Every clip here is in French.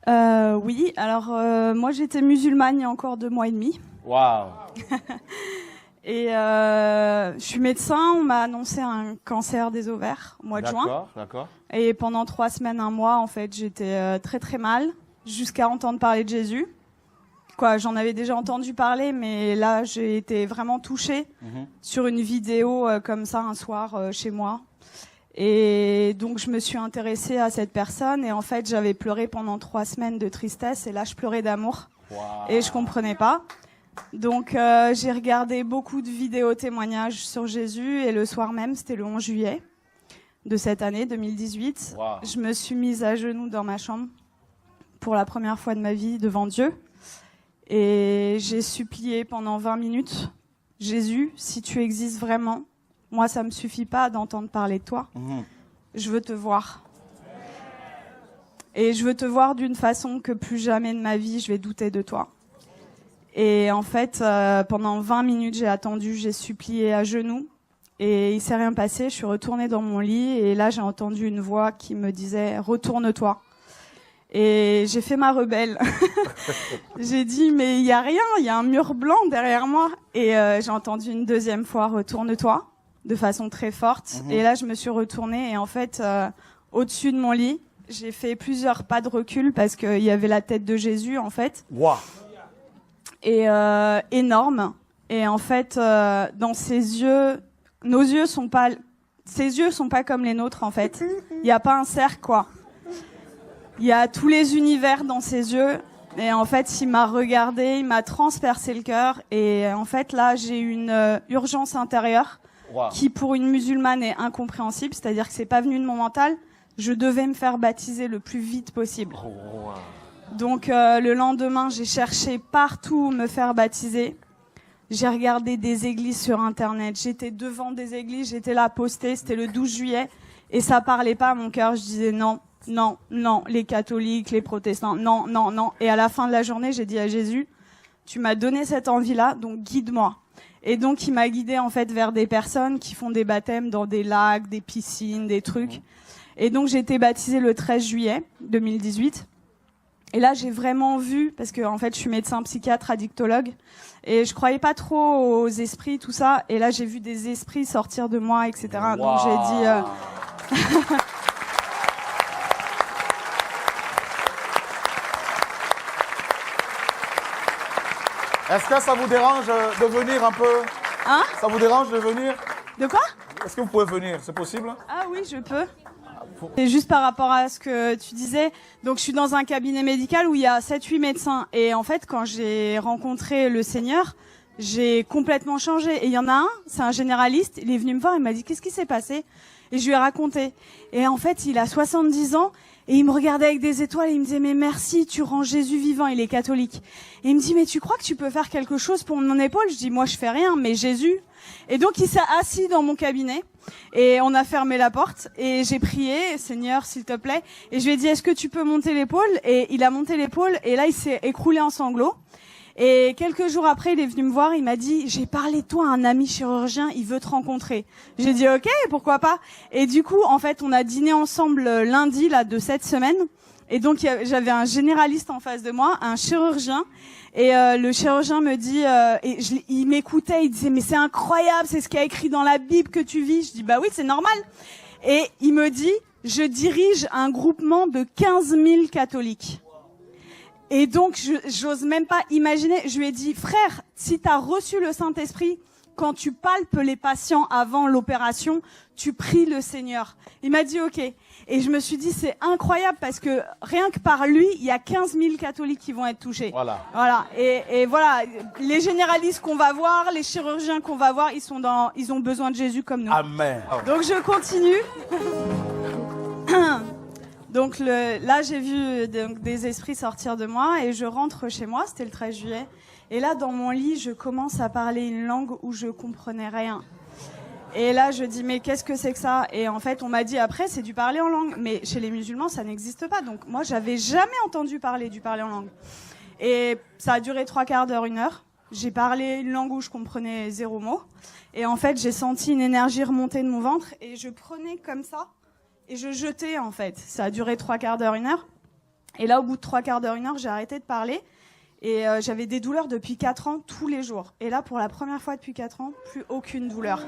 Oui, alors moi j'étais musulmane il y a encore 2 mois et demi. Waouh. Et je suis médecin, on m'a annoncé un cancer des ovaires au mois de juin. D'accord, d'accord. Et pendant 3 semaines, 1 mois, en fait, j'étais très très mal, jusqu'à entendre parler de Jésus. Quoi, j'en avais déjà entendu parler, mais là j'ai été vraiment touchée sur une vidéo comme ça un soir chez moi. Et donc je me suis intéressée à cette personne et en fait j'avais pleuré pendant 3 semaines de tristesse et là je pleurais d'amour. Wow. Et je comprenais pas. Donc j'ai regardé beaucoup de vidéos témoignages sur Jésus et le soir même, c'était le 11 juillet de cette année 2018, Wow. je me suis mise à genoux dans ma chambre pour la première fois de ma vie devant Dieu et j'ai supplié pendant 20 minutes, Jésus, si tu existes vraiment, moi, ça me suffit pas d'entendre parler de toi. Je veux te voir. Et je veux te voir d'une façon que plus jamais de ma vie, je vais douter de toi. Et en fait, pendant 20 minutes, j'ai attendu, j'ai supplié à genoux. Et il s'est rien passé. Je suis retournée dans mon lit. Et là, j'ai entendu une voix qui me disait « Retourne-toi ». Et j'ai fait ma rebelle. J'ai dit « Mais il y a rien, il y a un mur blanc derrière moi ». Et j'ai entendu une deuxième fois « Retourne-toi ». De façon très forte. Et là, je me suis retournée et en fait, au-dessus de mon lit, j'ai fait plusieurs pas de recul parce qu'il y avait la tête de Jésus, en fait. Wow. Et énorme. Et en fait, dans ses yeux, ses yeux sont pas comme les nôtres, en fait. Il n'y a pas un cercle, quoi. Il y a tous les univers dans ses yeux. Et en fait, il m'a regardé, il m'a transpercé le cœur. Et en fait, là, j'ai une urgence intérieure. Wow. Qui pour une musulmane est incompréhensible, c'est-à-dire que c'est pas venu de mon mental, je devais me faire baptiser le plus vite possible. Oh, wow. Donc le lendemain, j'ai cherché partout où me faire baptiser. J'ai regardé des églises sur internet, j'étais devant des églises, j'étais là postée, c'était le 12 juillet et ça parlait pas à mon cœur, je disais non, non, non, les catholiques, les protestants, non, non, non. Et à la fin de la journée, j'ai dit à Jésus, tu m'as donné cette envie-là, donc guide-moi. Et donc, il m'a guidée en fait vers des personnes qui font des baptêmes dans des lacs, des piscines, des trucs. Et donc, j'ai été baptisée le 13 juillet 2018. Et là, j'ai vraiment vu, parce que en fait, je suis médecin psychiatre, addictologue, et je croyais pas trop aux esprits, tout ça. Et là, j'ai vu des esprits sortir de moi, etc. Wow. Donc, j'ai dit. Est-ce que ça vous dérange de venir un peu? Hein? Ça vous dérange de venir? De quoi? Est-ce que vous pouvez venir? C'est possible? Ah oui, je peux. C'est juste par rapport à ce que tu disais. Donc, je suis dans un cabinet médical où il y a 7-8 médecins. Et en fait, quand j'ai rencontré le Seigneur, j'ai complètement changé. Et il y en a un, c'est un généraliste, il est venu me voir, il m'a dit « Qu'est-ce qui s'est passé ?» Et je lui ai raconté. Et en fait, il a 70 ans et il me regardait avec des étoiles et il me disait « Mais merci, tu rends Jésus vivant, il est catholique. » Et il me dit « Mais tu crois que tu peux faire quelque chose pour mon épaule ?» Je dis « Moi, je fais rien, mais Jésus. » Et donc, il s'est assis dans mon cabinet et on a fermé la porte et j'ai prié « Seigneur, s'il te plaît. » Et je lui ai dit « Est-ce que tu peux monter l'épaule ?» Et il a monté l'épaule et là, il s'est écroulé en sanglots. Et quelques jours après, il est venu me voir, il m'a dit « J'ai parlé de toi à un ami chirurgien, il veut te rencontrer. » J'ai dit « Ok, pourquoi pas ?» Et du coup, en fait, on a dîné ensemble lundi là de cette semaine. Et donc, j'avais un généraliste en face de moi, un chirurgien. Et le chirurgien me dit, il m'écoutait, il disait « Mais c'est incroyable, c'est ce qu'il y a écrit dans la Bible que tu vis. » Je dis « Bah oui, c'est normal. » Et il me dit « Je dirige un groupement de 15 000 catholiques. » Et donc, j'ose même pas imaginer. Je lui ai dit, frère, si tu as reçu le Saint-Esprit, quand tu palpes les patients avant l'opération, tu pries le Seigneur. Il m'a dit, ok. Et je me suis dit, c'est incroyable parce que rien que par lui, il y a 15 000 catholiques qui vont être touchés. Voilà. Voilà. Et voilà, les généralistes qu'on va voir, les chirurgiens qu'on va voir, ils ont besoin de Jésus comme nous. Amen. Donc, je continue. Donc là, j'ai vu des esprits sortir de moi et je rentre chez moi, c'était le 13 juillet. Et là, dans mon lit, je commence à parler une langue où je comprenais rien. Et là, je dis, mais qu'est-ce que c'est que ça? Et en fait, on m'a dit après, c'est du parler en langue. Mais chez les musulmans, ça n'existe pas. Donc moi, j'avais jamais entendu parler du parler en langue. Et ça a duré 3/4 d'heure, 1 heure. J'ai parlé une langue où je comprenais 0 mot. Et en fait, j'ai senti une énergie remonter de mon ventre et je prenais comme ça. Et je jetais, en fait. Ça a duré 3/4 d'heure, 1 heure. Et là, au bout de 3/4 d'heure, 1 heure, j'ai arrêté de parler. Et j'avais des douleurs depuis 4 ans, tous les jours. Et là, pour la première fois depuis 4 ans, plus aucune douleur.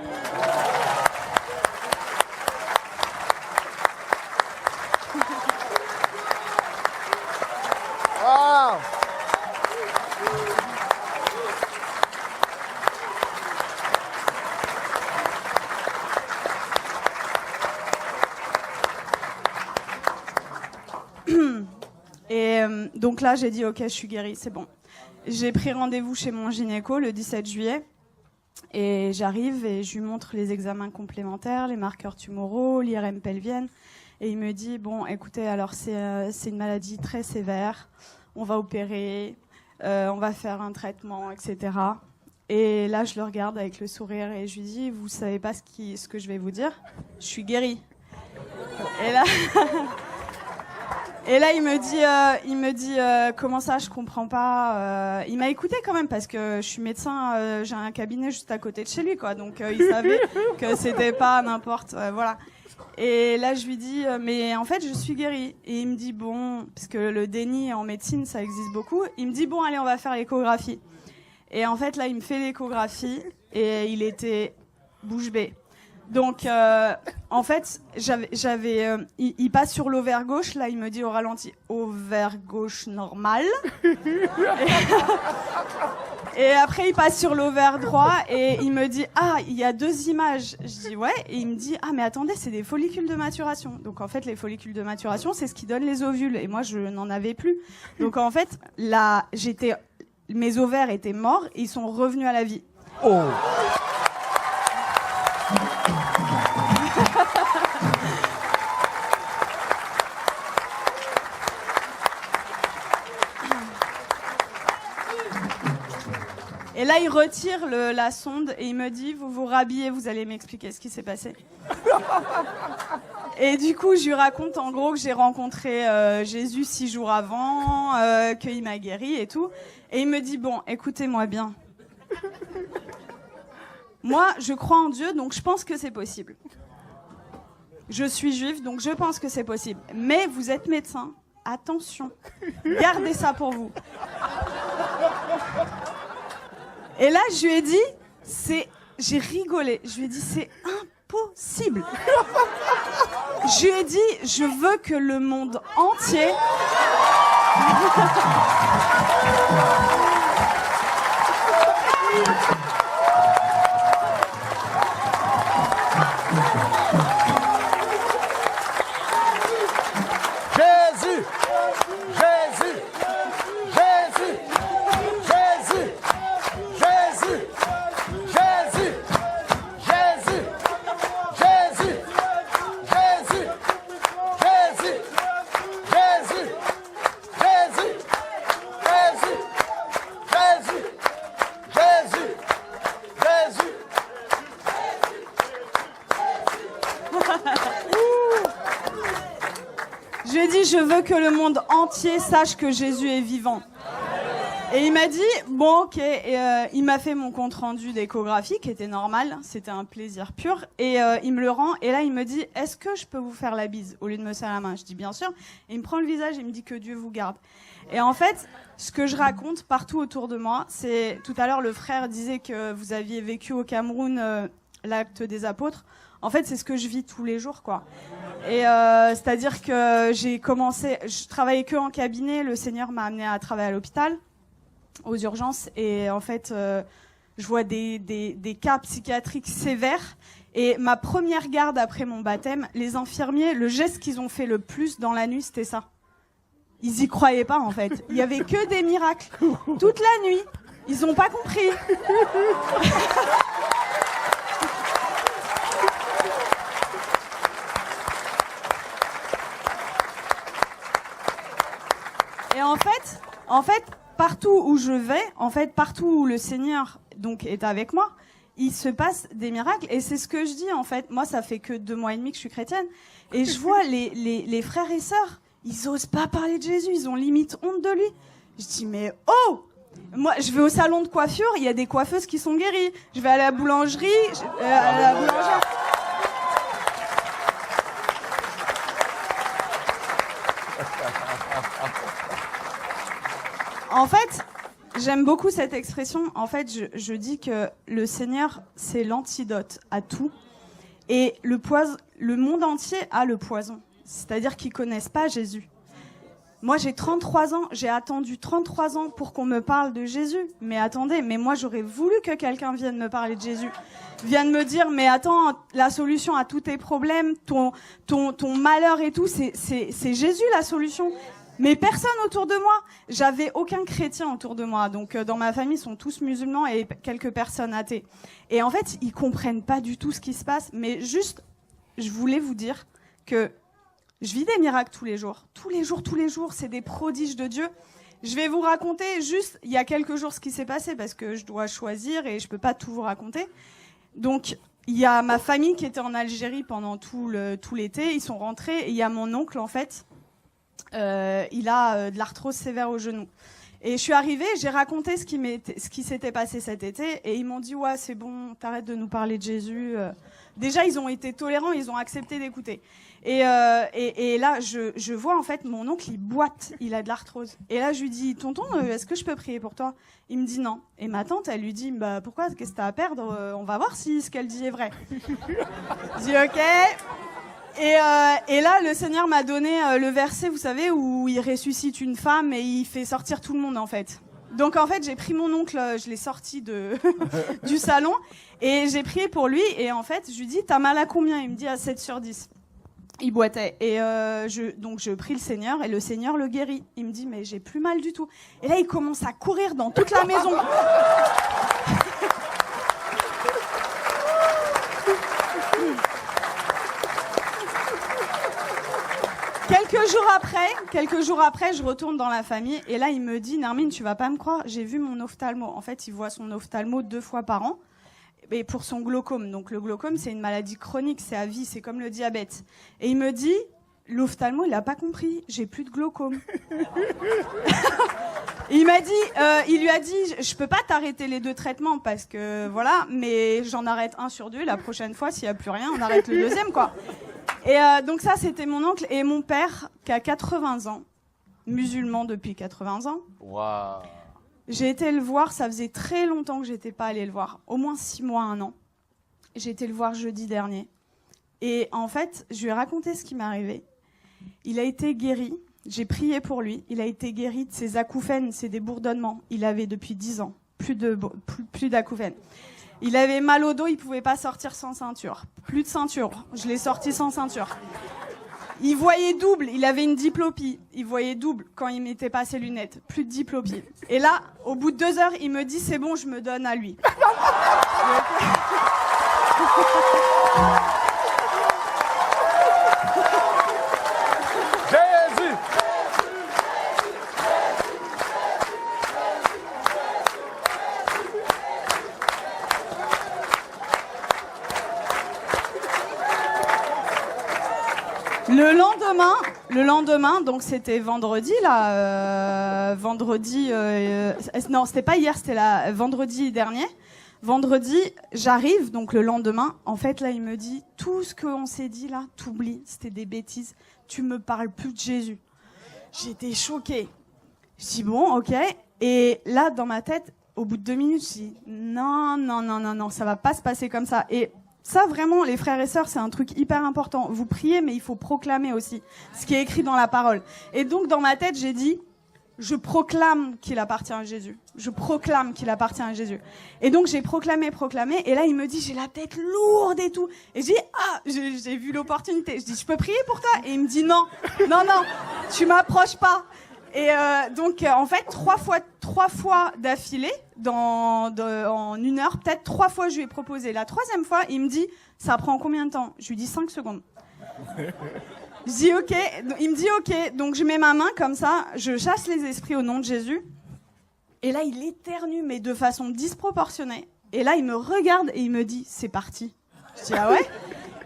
Wow. Et donc là, j'ai dit, ok, je suis guérie, c'est bon. J'ai pris rendez-vous chez mon gynéco le 17 juillet. Et j'arrive et je lui montre les examens complémentaires, les marqueurs tumoraux, l'IRM pelvienne. Et il me dit, bon, écoutez, alors c'est une maladie très sévère. On va opérer, on va faire un traitement, etc. Et là, je le regarde avec le sourire et je lui dis, vous savez pas ce que je vais vous dire? Je suis guérie. Et là... Et là, il me dit, comment ça, je comprends pas. Il m'a écouté quand même parce que je suis médecin, j'ai un cabinet juste à côté de chez lui, quoi. Donc il savait que c'était pas n'importe, voilà. Et là, je lui dis, mais en fait, je suis guérie. Et il me dit, bon, parce que le déni en médecine, ça existe beaucoup. Il me dit, bon, allez, on va faire l'échographie. Et en fait, là, il me fait l'échographie et il était bouche bée. Donc, en fait, il passe sur l'ovaire gauche. Là, il me dit au ralenti, ovaire gauche normal. Et après, il passe sur l'ovaire droit et il me dit, ah, il y a 2 images. Je dis, ouais. Et il me dit, ah, mais attendez, c'est des follicules de maturation. Donc, en fait, les follicules de maturation, c'est ce qui donne les ovules. Et moi, je n'en avais plus. Donc, en fait, là, mes ovaires étaient morts et ils sont revenus à la vie. Oh. Et là, il retire la sonde et il me dit, vous vous rhabillez, vous allez m'expliquer ce qui s'est passé. Et du coup, je lui raconte en gros que j'ai rencontré Jésus 6 jours avant, qu'il m'a guéri et tout. Et il me dit, bon, écoutez-moi bien. Moi, je crois en Dieu, donc je pense que c'est possible. Je suis juive, donc je pense que c'est possible. Mais vous êtes médecin, attention, gardez ça pour vous. Et là, je lui ai dit, j'ai rigolé. Je lui ai dit, c'est impossible. Je lui ai dit, je veux que le monde entier... Jésus, Jésus, Jésus, Jésus, Jésus, Jésus, Jésus, Jésus, Jésus, Jésus, Jésus, Jésus, Jésus, Jésus, Jésus, Jésus. Je lui ai dit, je veux que le monde entier sache que Jésus est vivant. Et il m'a dit, bon, ok. Et il m'a fait mon compte-rendu d'échographie, qui était normal. C'était un plaisir pur. Et il me le rend. Et là, il me dit, est-ce que je peux vous faire la bise au lieu de me serrer la main? Je dis, bien sûr. Et il me prend le visage et il me dit que Dieu vous garde. Et en fait, ce que je raconte partout autour de moi, c'est... Tout à l'heure, le frère disait que vous aviez vécu au Cameroun l'acte des apôtres. En fait, c'est ce que je vis tous les jours, quoi. Et c'est-à-dire que je travaillais que en cabinet. Le Seigneur m'a amené à travailler à l'hôpital, aux urgences. Et en fait, je vois des cas psychiatriques sévères. Et ma première garde après mon baptême, les infirmiers, le geste qu'ils ont fait le plus dans la nuit, c'était ça. Ils y croyaient pas, en fait. Il y avait que des miracles. Toute la nuit. Ils ont pas compris. Et en fait, partout où je vais, partout où le Seigneur donc est avec moi, il se passe des miracles. Et c'est ce que je dis, en fait. Moi, ça fait que 2 mois et demi que je suis chrétienne. Et je vois les frères et sœurs, ils osent pas parler de Jésus. Ils ont limite honte de lui. Je dis, mais oh! Moi, je vais au salon de coiffure, il y a des coiffeuses qui sont guéries. Je vais à la boulangerie, En fait, j'aime beaucoup cette expression. En fait, je dis que le Seigneur, c'est l'antidote à tout. Et le monde entier a le poison. C'est-à-dire qu'ils connaissent pas Jésus. Moi, j'ai 33 ans. J'ai attendu 33 ans pour qu'on me parle de Jésus. Mais attendez, mais moi, j'aurais voulu que quelqu'un vienne me parler de Jésus. Vienne me dire, mais attends, la solution à tous tes problèmes, ton malheur et tout, c'est Jésus la solution. Mais personne autour de moi. J'avais aucun chrétien autour de moi. Donc, dans ma famille, ils sont tous musulmans et quelques personnes athées. Et en fait, ils comprennent pas du tout ce qui se passe. Mais juste, je voulais vous dire que je vis des miracles tous les jours. Tous les jours, c'est des prodiges de Dieu. Je vais vous raconter juste, il y a quelques jours, ce qui s'est passé parce que je dois choisir et je peux pas tout vous raconter. Donc, il y a ma famille qui était en Algérie pendant tout l'été. Ils sont rentrés et il y a mon oncle, en fait. Il a de l'arthrose sévère au genou. Et je suis arrivée, j'ai raconté ce qui s'était passé cet été, et ils m'ont dit ouais c'est bon, t'arrêtes de nous parler de Jésus. Déjà ils ont été tolérants, ils ont accepté d'écouter. Et là je vois en fait mon oncle il boite, il a de l'arthrose. Et là je lui dis tonton, est-ce que je peux prier pour toi? Il me dit non. Et ma tante elle lui dit bah pourquoi, qu'est-ce que t'as à perdre? On va voir si ce qu'elle dit est vrai. Je dis ok. Et là, le Seigneur m'a donné le verset, vous savez, où il ressuscite une femme et il fait sortir tout le monde, en fait. Donc, en fait, j'ai pris mon oncle, je l'ai sorti du salon et j'ai prié pour lui. Et en fait, je lui dis, t'as mal à combien? Il me dit à 7 sur 10. Il boitait. Et donc, je prie le Seigneur et le Seigneur le guérit. Il me dit, mais j'ai plus mal du tout. Et là, il commence à courir dans toute la maison. Quelques jours après, je retourne dans la famille et là, il me dit, Nermine, tu vas pas me croire, j'ai vu mon ophtalmo. En fait, il voit son ophtalmo 2 fois par an et pour son glaucome. Donc, le glaucome, c'est une maladie chronique, c'est à vie, c'est comme le diabète. Et il me dit, l'ophtalmo, il a pas compris, j'ai plus de glaucome. Il lui a dit, je peux pas t'arrêter les 2 traitements parce que voilà, mais j'en arrête 1 sur 2. La prochaine fois, s'il y a plus rien, on arrête le 2e, quoi. Et donc ça, c'était mon oncle et mon père qui a 80 ans, musulman depuis 80 ans. Wow. J'ai été le voir, ça faisait très longtemps que j'étais pas allée le voir, au moins 6 mois, 1 an. J'ai été le voir jeudi dernier. Et en fait, je lui ai raconté ce qui m'est arrivé. Il a été guéri, j'ai prié pour lui, il a été guéri de ses acouphènes, c'est des bourdonnements. Il avait depuis 10 ans, plus d'acouphènes. Il avait mal au dos, il pouvait pas sortir sans ceinture. Plus de ceinture, je l'ai sorti sans ceinture. Il voyait double, il avait une diplopie. Il voyait double quand il mettait pas ses lunettes. Plus de diplopie. Et là, au bout de 2 heures, il me dit c'est bon, je me donne à lui. Jésus! Le lendemain, donc c'était vendredi là, non c'était pas hier, c'était vendredi dernier. Vendredi, j'arrive, donc le lendemain, en fait là il me dit tout ce qu'on s'est dit là, t'oublies, c'était des bêtises, tu me parles plus de Jésus. J'étais choquée. Je dis bon, ok, et là dans ma tête, au bout de 2 minutes, je dis non, ça va pas se passer comme ça. Et ça, vraiment, les frères et sœurs, c'est un truc hyper important. Vous priez, mais il faut proclamer aussi ce qui est écrit dans la parole. Et donc, dans ma tête, j'ai dit, je proclame qu'il appartient à Jésus. Je proclame qu'il appartient à Jésus. Et donc, j'ai proclamé. Et là, il me dit, j'ai la tête lourde et tout. Et je dis, j'ai vu l'opportunité. Je dis, je peux prier pour toi? Et il me dit, non, tu m'approches pas. Et donc, en fait, 3 fois d'affilée, en 1 heure, peut-être 3 fois, je lui ai proposé. La 3e fois, il me dit, ça prend combien de temps? Je lui dis 5 secondes. Je dis ok. Il me dit ok. Donc, je mets ma main comme ça, je chasse les esprits au nom de Jésus. Et là, il éternue, mais de façon disproportionnée. Et là, il me regarde et il me dit, c'est parti. Je dis, ah ouais?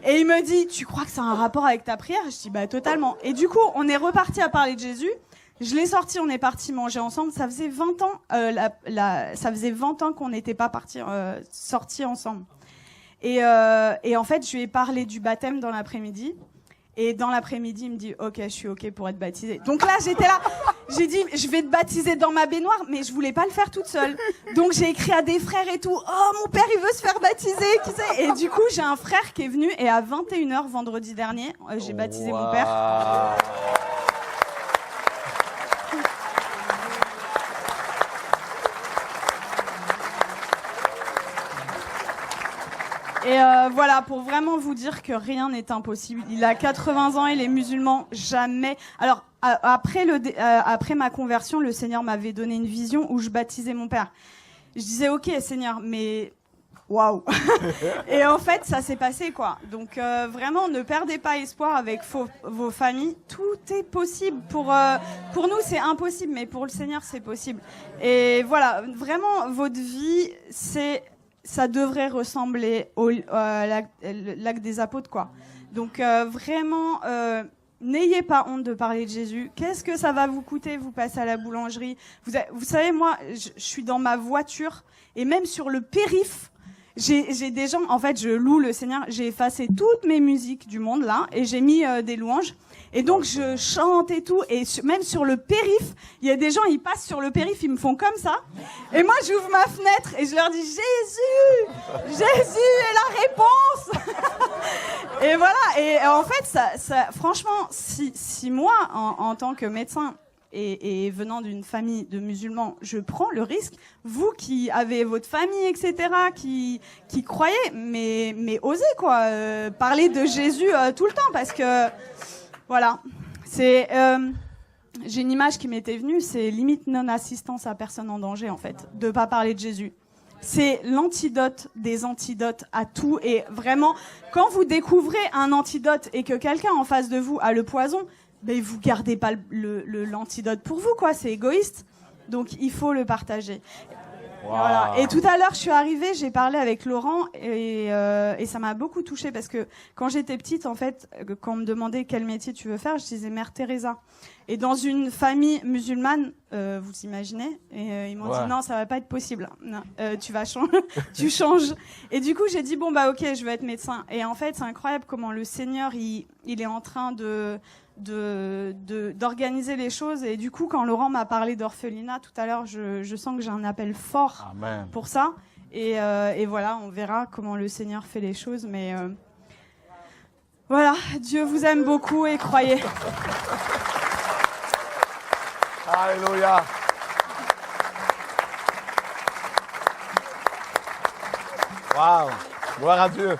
Et il me dit, tu crois que ça a un rapport avec ta prière? Je dis, bah totalement. Et du coup, on est reparti à parler de Jésus. Je l'ai sorti, on est parti manger ensemble. Ça faisait 20 ans, ça faisait 20 ans qu'on n'était pas sortis ensemble. Et en fait, je lui ai parlé du baptême dans l'après-midi. Et dans l'après-midi, il me dit, ok, je suis ok pour être baptisée. Donc là, j'étais là, j'ai dit, je vais te baptiser dans ma baignoire, mais je voulais pas le faire toute seule. Donc j'ai écrit à des frères et tout, oh, mon père, il veut se faire baptiser, qui sait? Et du coup, j'ai un frère qui est venu, et à 21h vendredi dernier, j'ai baptisé mon père. Et voilà, pour vraiment vous dire que rien n'est impossible. Il a 80 ans et les musulmans, jamais... Alors, après ma conversion, le Seigneur m'avait donné une vision où je baptisais mon père. Je disais, ok, Seigneur, mais... Waouh. Et en fait, ça s'est passé, quoi. Donc, vraiment, ne perdez pas espoir avec vos familles. Tout est possible. Pour nous, c'est impossible, mais pour le Seigneur, c'est possible. Et voilà, vraiment, votre vie, ça devrait ressembler au lac des apôtres, quoi. Donc vraiment, n'ayez pas honte de parler de Jésus. Qu'est-ce que ça va vous coûter, vous passez à la boulangerie? Vous savez, moi, je suis dans ma voiture et même sur le périph', j'ai des gens, en fait, je loue le Seigneur, j'ai effacé toutes mes musiques du monde, là, et j'ai mis des louanges. Et donc, je chante et tout, et même sur le périph', il y a des gens, ils passent sur le périph', ils me font comme ça. Et moi, j'ouvre ma fenêtre et je leur dis, Jésus est la réponse. Et voilà, et en fait, franchement, si moi, en tant que médecin, et venant d'une famille de musulmans, je prends le risque. Vous qui avez votre famille, etc., qui croyez, mais osez, quoi, parler de Jésus tout le temps, parce que... Voilà, j'ai une image qui m'était venue, c'est limite non-assistance à personne en danger, en fait, de pas parler de Jésus. C'est l'antidote des antidotes à tout, et vraiment, quand vous découvrez un antidote et que quelqu'un en face de vous a le poison, ben vous gardez pas l'antidote pour vous, quoi, c'est égoïste. Donc il faut le partager. Wow. Voilà. Et tout à l'heure, je suis arrivée, j'ai parlé avec Laurent et ça m'a beaucoup touchée parce que quand j'étais petite, en fait, quand on me demandait quel métier tu veux faire, je disais Mère Teresa. Et dans une famille musulmane, vous imaginez, et ils m'ont dit non, ça va pas être possible. Non, tu vas changer, tu changes. Et du coup, j'ai dit bon bah ok, je vais être médecin. Et en fait, c'est incroyable comment le Seigneur il est en train d'organiser les choses. Et du coup, quand Laurent m'a parlé d'orphelinat tout à l'heure, je sens que j'ai un appel fort Amen. Pour ça. Et voilà, on verra comment le Seigneur fait les choses. Mais voilà, Dieu vous aime beaucoup et croyez. Alléluia. Waouh, gloire à Dieu.